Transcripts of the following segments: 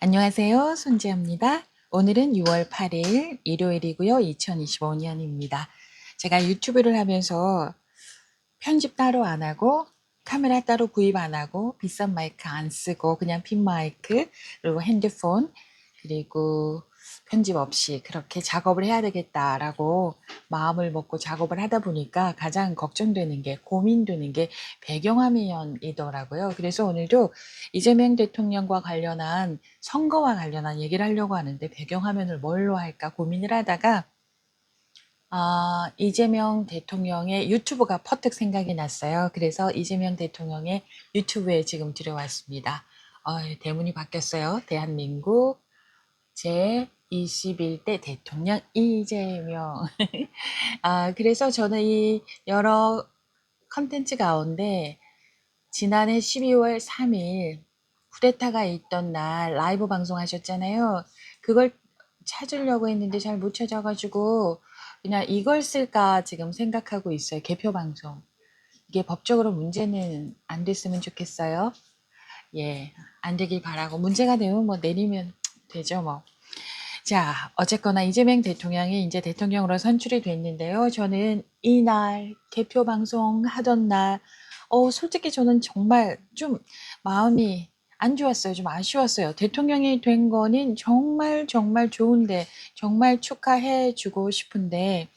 안녕하세요. 손지아입니다. 오늘은 6월 8일 일요일이고요. 2025년입니다. 제가 유튜브를 하면서 편집 따로 안 하고 카메라 따로 구입 안 하고 비싼 마이크 안 쓰고 그냥 핀 마이크 그리고 핸드폰 그리고 편집 없이 그렇게 작업을 해야 되겠다라고 마음을 먹고 작업을 하다 보니까 가장 걱정되는 게 고민되는 게 배경화면이더라고요. 그래서 오늘도 이재명 대통령과 관련한 선거와 관련한 얘기를 하려고 하는데 배경화면을 뭘로 할까 고민을 하다가 이재명 대통령의 유튜브가 퍼뜩 생각이 났어요. 그래서 이재명 대통령의 유튜브에 지금 들어왔습니다. 대문이 바뀌었어요. 대한민국 제21대 대통령 이재명. 그래서 저는 이 여러 컨텐츠 가운데 지난해 12월 3일 쿠데타가 있던 날 라이브 방송하셨잖아요. 그걸 찾으려고 했는데 잘 못 찾아가지고 그냥 이걸 쓸까 지금 생각하고 있어요. 개표 방송. 이게 법적으로 문제는 안 됐으면 좋겠어요. 예, 안 되길 바라고 문제가 되면 뭐 내리면 되죠 뭐. 자, 어쨌거나 이재명 대통령이 이제 대통령으로 선출이 됐는데요. 저는 이날 개표 방송 하던 날, 솔직히 저는 정말 좀 마음이 안 좋았어요. 좀 아쉬웠어요. 대통령이 된 거는 정말 정말 좋은데, 정말 축하해 주고 싶은데,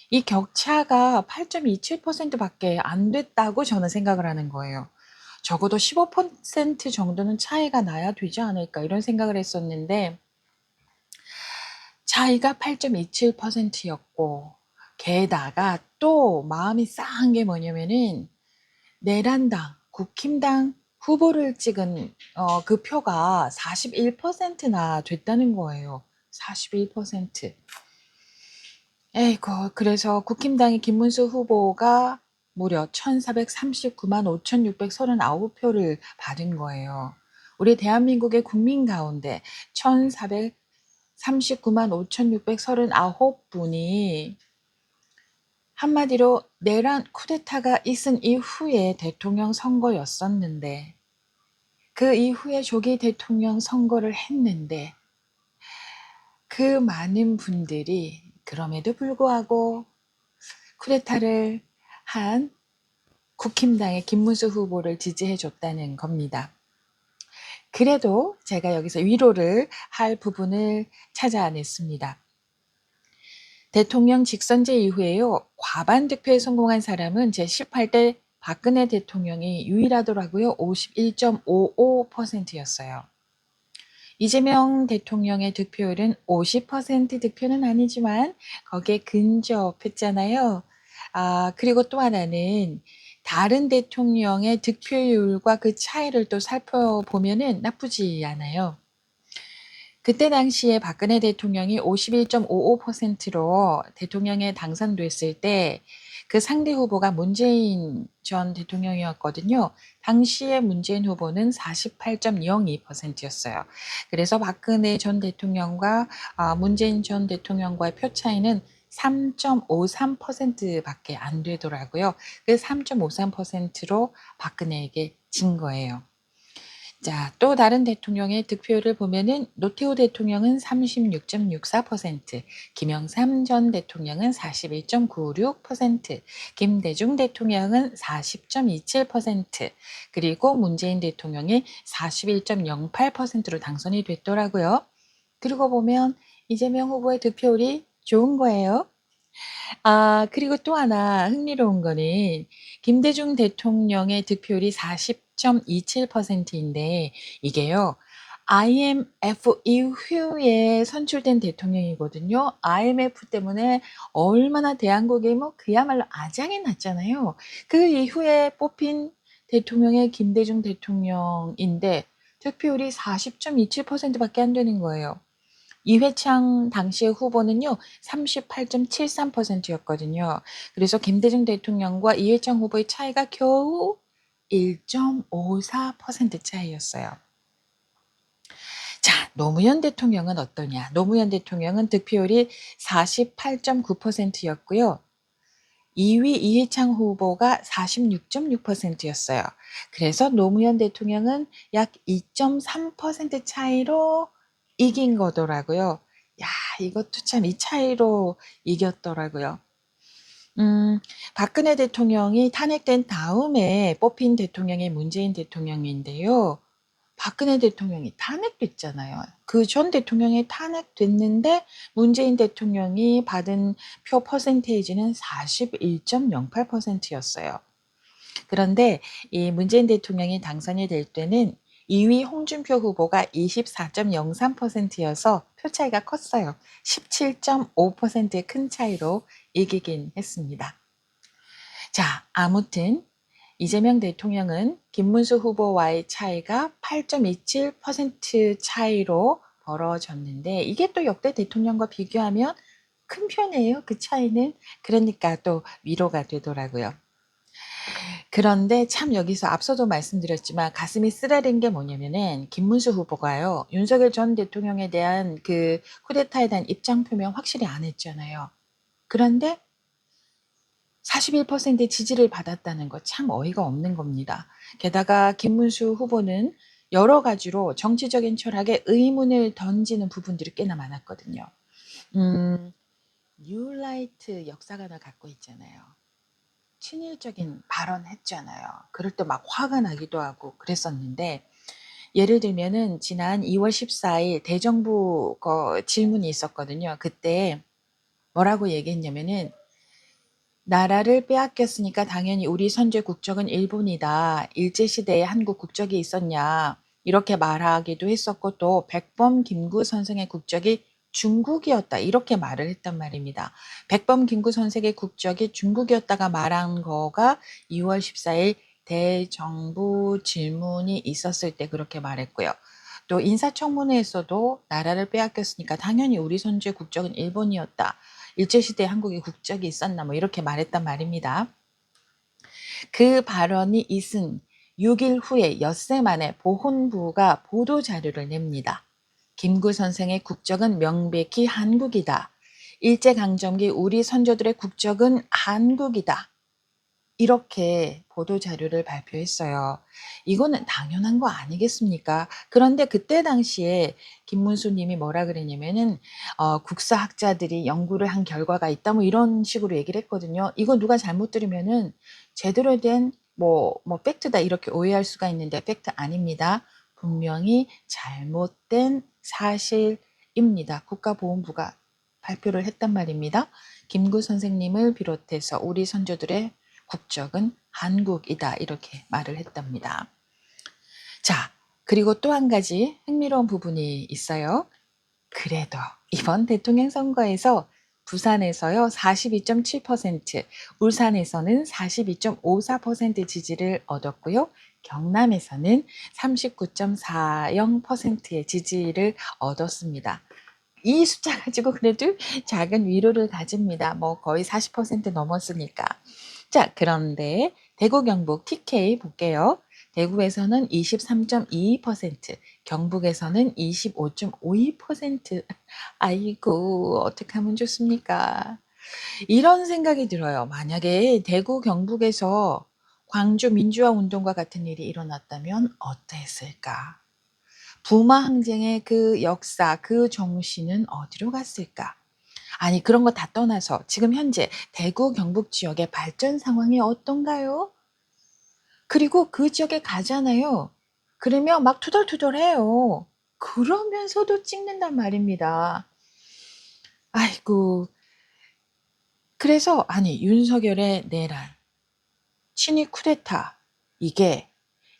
이 격차가 8.27%밖에 안 됐다고 저는 생각을 하는 거예요. 적어도 15% 정도는 차이가 나야 되지 않을까 이런 생각을 했었는데, 차이가 8.27%였고 게다가 또 마음이 싸한 게 뭐냐면은 내란당, 국힘당 후보를 찍은 그 표가 41%나 됐다는 거예요. 41%. 에이구, 그래서 국힘당의 김문수 후보가 무려 1439만 5639표를 받은 거예요. 우리 대한민국의 국민 가운데 1439만 5639분이 한마디로 내란 쿠데타가 있은 이후에 대통령 선거였었는데 그 이후에 조기 대통령 선거를 했는데 그 많은 분들이 그럼에도 불구하고 쿠데타를 한 국힘당의 김문수 후보를 지지해 줬다는 겁니다. 그래도 제가 여기서 위로를 할 부분을 찾아냈습니다. 대통령 직선제 이후에요. 과반 득표에 성공한 사람은 제18대 박근혜 대통령이 유일하더라고요. 51.55%였어요. 이재명 대통령의 득표율은 50% 득표는 아니지만 거기에 근접했잖아요. 그리고 또 하나는 다른 대통령의 득표율과 그 차이를 또 살펴보면은 나쁘지 않아요. 그때 당시에 박근혜 대통령이 51.55%로 대통령에 당선됐을 때 그 상대 후보가 문재인 전 대통령이었거든요. 당시에 문재인 후보는 48.02%였어요. 그래서 박근혜 전 대통령과 문재인 전 대통령과의 표 차이는 3.53%밖에 안 되더라고요. 그 3.53%로 박근혜에게 진 거예요. 자, 또 다른 대통령의 득표율을 보면은 노태우 대통령은 36.64%, 김영삼 전 대통령은 41.96%, 김대중 대통령은 40.27%, 그리고 문재인 대통령이 41.08%로 당선이 됐더라고요. 그리고 보면 이재명 후보의 득표율이 좋은 거예요. 그리고 또 하나 흥미로운 거는 김대중 대통령의 득표율이 40.27%인데 이게요. IMF 이후에 선출된 대통령이거든요. IMF 때문에 얼마나 대한국이 뭐 그야말로 아장이 났잖아요. 그 이후에 뽑힌 대통령이 김대중 대통령인데 득표율이 40.27%밖에 안 되는 거예요. 이회창 당시의 후보는요, 38.73%였거든요. 그래서 김대중 대통령과 이회창 후보의 차이가 겨우 1.54% 차이였어요. 자, 노무현 대통령은 어떠냐? 노무현 대통령은 득표율이 48.9%였고요. 2위 이해창 후보가 46.6%였어요. 그래서 노무현 대통령은 약 2.3% 차이로 이긴 거더라고요. 야, 이것도 참 이 차이로 이겼더라고요. 박근혜 대통령이 탄핵된 다음에 뽑힌 대통령이 문재인 대통령인데요. 박근혜 대통령이 탄핵됐잖아요. 그 전 대통령이 탄핵됐는데 문재인 대통령이 받은 표 퍼센테이지는 41.08%였어요. 그런데 이 문재인 대통령이 당선이 될 때는 2위 홍준표 후보가 24.03%여서 표 차이가 컸어요. 17.5%의 큰 차이로 이기긴 했습니다. 자, 아무튼 이재명 대통령은 김문수 후보와의 차이가 8.27% 차이로 벌어졌는데 이게 또 역대 대통령과 비교하면 큰 편이에요. 그 차이는. 그러니까 또 위로가 되더라고요. 그런데 참 여기서 앞서도 말씀드렸지만 가슴이 쓰라린 게 뭐냐면은 김문수 후보가요. 윤석열 전 대통령에 대한 그 쿠데타에 대한 입장 표명 확실히 안 했잖아요. 그런데 41% 지지를 받았다는 거 참 어이가 없는 겁니다. 게다가 김문수 후보는 여러 가지로 정치적인 철학에 의문을 던지는 부분들이 꽤나 많았거든요. 뉴라이트 역사관을 갖고 있잖아요. 친일적인 발언했잖아요. 그럴 때 막 화가 나기도 하고 그랬었는데 예를 들면은 지난 2월 14일 대정부 질문이 있었거든요. 그때 뭐라고 얘기했냐면은 나라를 빼앗겼으니까 당연히 우리 선조의 국적은 일본이다. 일제시대에 한국 국적이 있었냐. 이렇게 말하기도 했었고 또 백범 김구 선생의 국적이 중국이었다. 이렇게 말을 했단 말입니다. 백범 김구 선생의 국적이 중국이었다가 말한 거가 2월 14일 대정부 질문이 있었을 때 그렇게 말했고요. 또 인사청문회에서도 나라를 빼앗겼으니까 당연히 우리 선조의 국적은 일본이었다. 일제시대에 한국에 국적이 있었나 뭐 이렇게 말했단 말입니다. 그 발언이 있은 6일 후에 엿새 만에 보훈부가 보도자료를 냅니다. 김구 선생의 국적은 명백히 한국이다. 일제강점기 우리 선조들의 국적은 한국이다. 이렇게 보도자료를 발표했어요. 이거는 당연한 거 아니겠습니까? 그런데 그때 당시에 김문수 님이 뭐라 그랬냐면은 국사학자들이 연구를 한 결과가 있다 뭐 이런 식으로 얘기를 했거든요. 이거 누가 잘못 들으면은 제대로 된 팩트다 이렇게 오해할 수가 있는데 팩트 아닙니다. 분명히 잘못된 사실입니다. 국가보훈부가 발표를 했단 말입니다. 김구 선생님을 비롯해서 우리 선조들의 국적은 한국이다 이렇게 말을 했답니다. 자, 그리고 또 한 가지 흥미로운 부분이 있어요. 그래도 이번 대통령 선거에서 부산에서요 42.7%, 울산에서는 42.54% 지지를 얻었고요. 경남에서는 39.40%의 지지를 얻었습니다. 이 숫자 가지고 그래도 작은 위로를 가집니다. 뭐 거의 40% 넘었으니까. 자, 그런데 대구 경북 TK 볼게요. 대구에서는 23.22%, 경북에서는 25.52%. 아이고, 어떻게 하면 좋습니까? 이런 생각이 들어요. 만약에 대구 경북에서 광주 민주화 운동과 같은 일이 일어났다면 어땠을까? 부마 항쟁의 그 역사, 그 정신은 어디로 갔을까? 아니, 그런 거 다 떠나서 지금 현재 대구 경북 지역의 발전 상황이 어떤가요? 그리고 그 지역에 가잖아요. 그러면 막 투덜투덜해요. 그러면서도 찍는단 말입니다. 아이고. 그래서 아니 윤석열의 내란, 친위 쿠데타 이게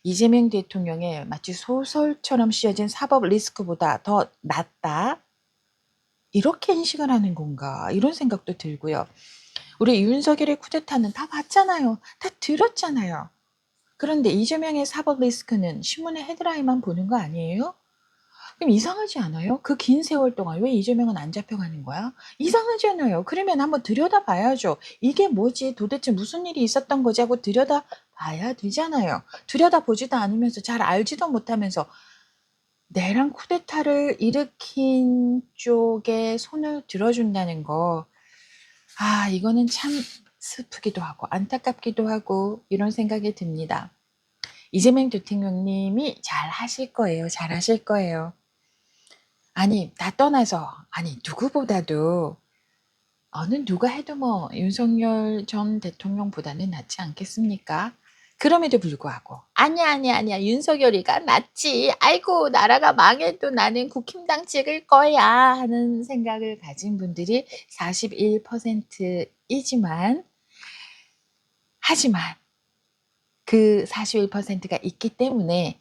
이재명 대통령의 마치 소설처럼 씌어진 사법 리스크보다 더 낫다. 이렇게 인식을 하는 건가 이런 생각도 들고요. 우리 윤석열의 쿠데타는 다 봤잖아요. 다 들었잖아요. 그런데 이재명의 사법 리스크는 신문의 헤드라인만 보는 거 아니에요? 그럼 이상하지 않아요? 그 긴 세월 동안 왜 이재명은 안 잡혀가는 거야? 이상하잖아요. 그러면 한번 들여다봐야죠. 이게 뭐지? 도대체 무슨 일이 있었던 거지? 하고 들여다봐야 되잖아요. 들여다보지도 않으면서 잘 알지도 못하면서 내란 쿠데타를 일으킨 쪽에 손을 들어준다는 거. 아, 이거는 참 슬프기도 하고 안타깝기도 하고 이런 생각이 듭니다. 이재명 대통령님이 잘 하실 거예요. 잘 하실 거예요. 아니, 다 떠나서, 아니, 누구보다도, 어느 누가 해도 뭐, 윤석열 전 대통령보다는 낫지 않겠습니까? 그럼에도 불구하고, 아니야, 아니야, 아니야, 윤석열이가 낫지. 아이고, 나라가 망해도 나는 국힘당 찍을 거야. 하는 생각을 가진 분들이 41%이지만, 하지만, 그 41%가 있기 때문에,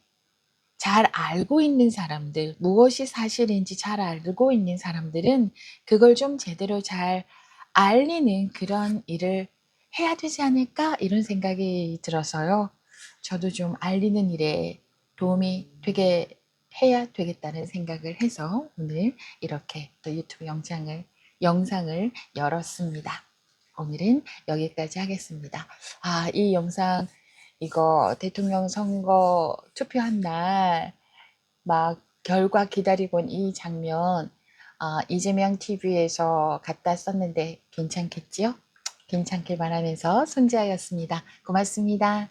잘 알고 있는 사람들, 무엇이 사실인지 잘 알고 있는 사람들은 그걸 좀 제대로 잘 알리는 그런 일을 해야 되지 않을까? 이런 생각이 들어서요. 저도 좀 알리는 일에 도움이 되게 해야 되겠다는 생각을 해서 오늘 이렇게 또 유튜브 영상을 열었습니다. 오늘은 여기까지 하겠습니다. 이 영상 이거 대통령 선거 투표한 날 막 결과 기다리고 온 이 장면 이재명 TV에서 갖다 썼는데 괜찮겠지요? 괜찮길 바라면서 손지아였습니다. 고맙습니다.